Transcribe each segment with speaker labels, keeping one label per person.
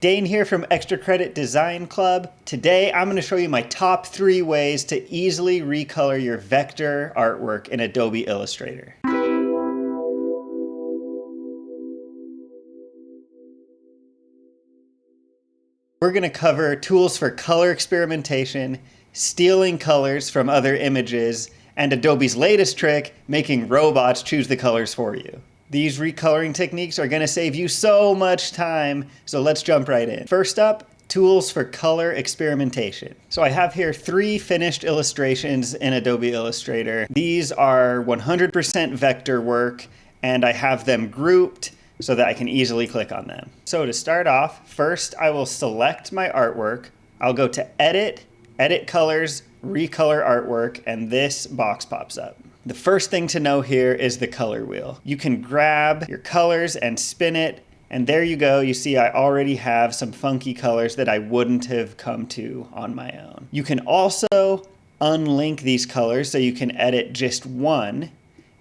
Speaker 1: Dane here from Extra Credit Design Club. Today I'm going to show you my top 3 ways to easily recolor your vector artwork in Adobe Illustrator. We're going to cover tools for color experimentation, stealing colors from other images, and Adobe's latest trick, making robots choose the colors for you. These recoloring techniques are going to save you so much time, so let's jump right in. First up, tools for color experimentation. So I have here 3 finished illustrations in Adobe Illustrator. These are 100% vector work, and I have them grouped so that I can easily click on them. So to start off, first I will select my artwork. I'll go to Edit, Edit Colors, Recolor Artwork, and this box pops up. The first thing to know here is the color wheel. You can grab your colors and spin it, and there you go. You see I already have some funky colors that I wouldn't have come to on my own. You can also unlink these colors so you can edit just one.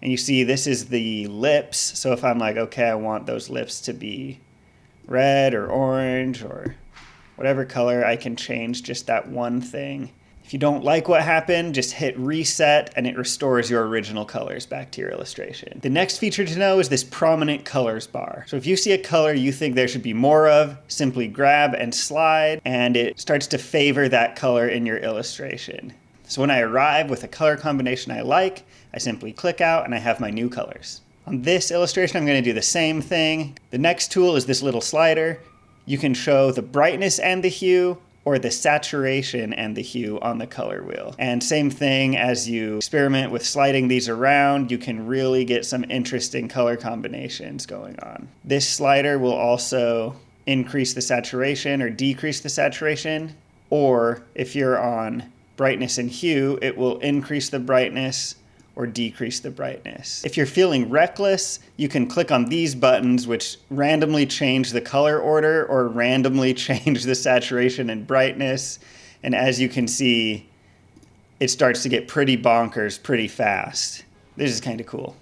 Speaker 1: And you see this is the lips. So if I'm like, okay, I want those lips to be red or orange or whatever color, I can change just that one thing. If you don't like what happened, just hit reset and it restores your original colors back to your illustration. The next feature to know is this prominent colors bar. So if you see a color you think there should be more of, simply grab and slide and it starts to favor that color in your illustration. So when I arrive with a color combination I like, I simply click out and I have my new colors. On this illustration I'm going to do the same thing. The next tool is this little slider. You can show the brightness and the hue, or the saturation and the hue on the color wheel. And same thing, as you experiment with sliding these around, you can really get some interesting color combinations going on. This slider will also increase the saturation or decrease the saturation, or if you're on brightness and hue, it will increase the brightness or decrease the brightness. If you're feeling reckless, you can click on these buttons which randomly change the color order or randomly change the saturation and brightness. And as you can see, it starts to get pretty bonkers pretty fast. This is kind of cool.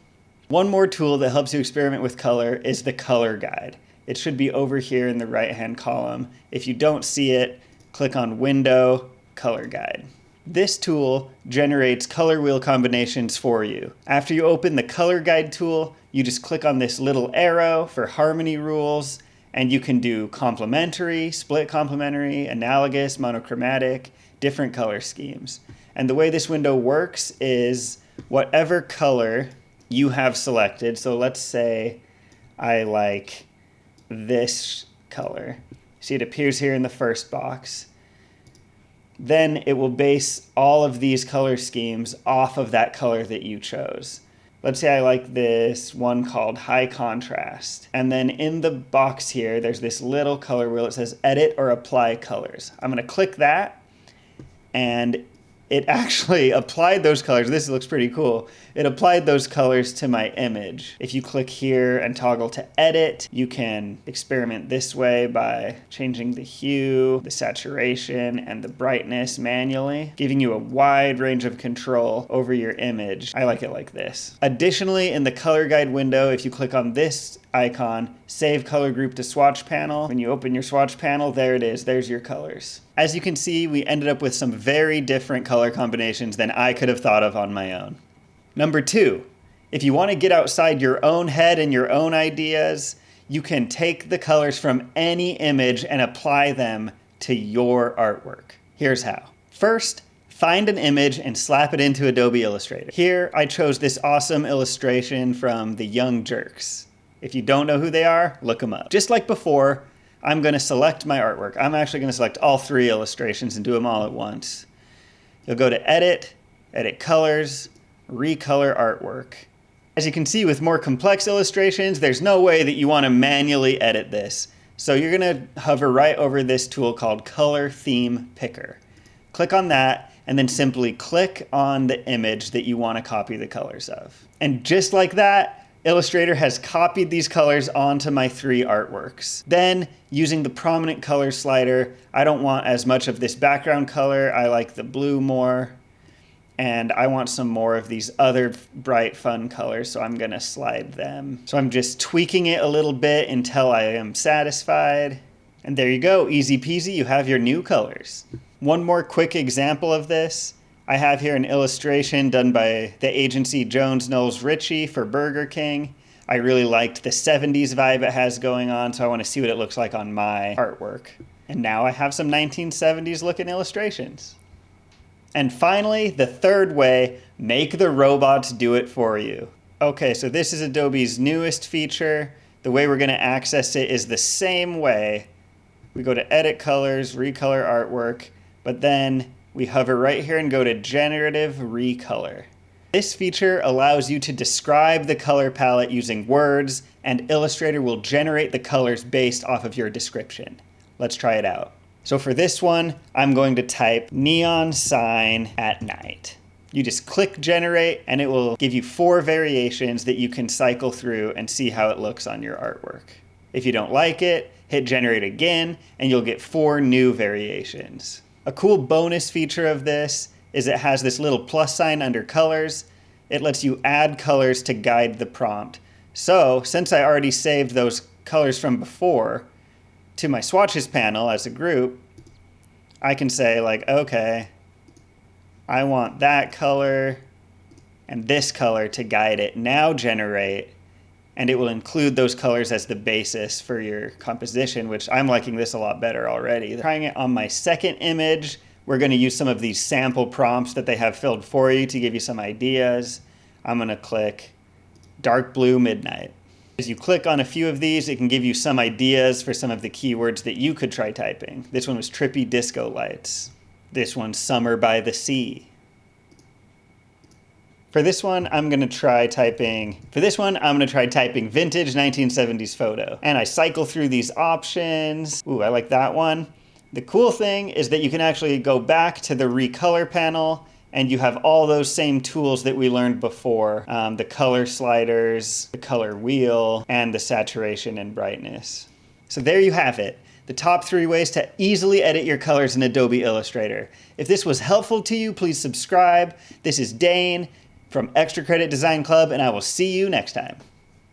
Speaker 1: One more tool that helps you experiment with color is the color guide. It should be over here in the right-hand column. If you don't see it, click on Window, Color Guide. This tool generates color wheel combinations for you. After you open the color guide tool, you just click on this little arrow for harmony rules, and you can do complementary, split complementary, analogous, monochromatic, different color schemes. And the way this window works is whatever color you have selected, so let's say I like this color. See, it appears here in the first box. Then it will base all of these color schemes off of that color that you chose. Let's say I like this one called High Contrast. And then in the box here, there's this little color wheel that says Edit or Apply Colors. I'm going to click that, and it actually applied those colors. This looks pretty cool. It applied those colors to my image. If you click here and toggle to edit, you can experiment this way by changing the hue, the saturation, and the brightness manually, giving you a wide range of control over your image. I like it like this. Additionally, in the color guide window, if you click on this icon, save color group to swatch panel. When you open your swatch panel, there it is. There's your colors. As you can see, we ended up with some very different color combinations than I could have thought of on my own. Number 2, if you want to get outside your own head and your own ideas, you can take the colors from any image and apply them to your artwork. Here's how. First, find an image and slap it into Adobe Illustrator. Here, I chose this awesome illustration from the Young Jerks. If you don't know who they are, look them up. Just like before, I'm going to select my artwork. I'm actually going to select all 3 illustrations and do them all at once. You'll go to Edit, Edit Colors, Recolor Artwork. As you can see, with more complex illustrations, there's no way that you want to manually edit this. So you're going to hover right over this tool called Color Theme Picker. Click on that, and then simply click on the image that you want to copy the colors of. And just like that, Illustrator has copied these colors onto my 3 artworks. Then, using the prominent color slider, I don't want as much of this background color. I like the blue more. And I want some more of these other bright, fun colors, so I'm gonna slide them. So I'm just tweaking it a little bit until I am satisfied. And there you go, easy peasy, you have your new colors. One more quick example of this. I have here an illustration done by the agency Jones Knowles Ritchie for Burger King. I really liked the 70s vibe it has going on, so I want to see what it looks like on my artwork. And now I have some 1970s looking illustrations. And finally, the third way, make the robots do it for you. Okay, so this is Adobe's newest feature. The way we're going to access it is the same way. We go to Edit Colors, Recolor Artwork, but then we hover right here and go to Generative Recolor. This feature allows you to describe the color palette using words, and Illustrator will generate the colors based off of your description. Let's try it out. So for this one, I'm going to type neon sign at night. You just click generate and it will give you 4 variations that you can cycle through and see how it looks on your artwork. If you don't like it, hit generate again and you'll get 4 new variations. A cool bonus feature of this is it has this little plus sign under colors. It lets you add colors to guide the prompt. So since I already saved those colors from before to my swatches panel as a group, I can say like, okay, I want that color and this color to guide it. Now generate, and it will include those colors as the basis for your composition, which I'm liking this a lot better already. Trying it on my second image, we're going to use some of these sample prompts that they have filled for you to give you some ideas. I'm going to click dark blue midnight. As you click on a few of these, it can give you some ideas for some of the keywords that you could try typing. This one was trippy disco lights. This one's summer by the sea. For this one, I'm going to try typing vintage 1970s photo. And I cycle through these options. Ooh, I like that one. The cool thing is that you can actually go back to the Recolor panel and you have all those same tools that we learned before. The color sliders, the color wheel, and the saturation and brightness. So there you have it. The top 3 ways to easily edit your colors in Adobe Illustrator. If this was helpful to you, please subscribe. This is Dane from Extra Credit Design Club, and I will see you next time.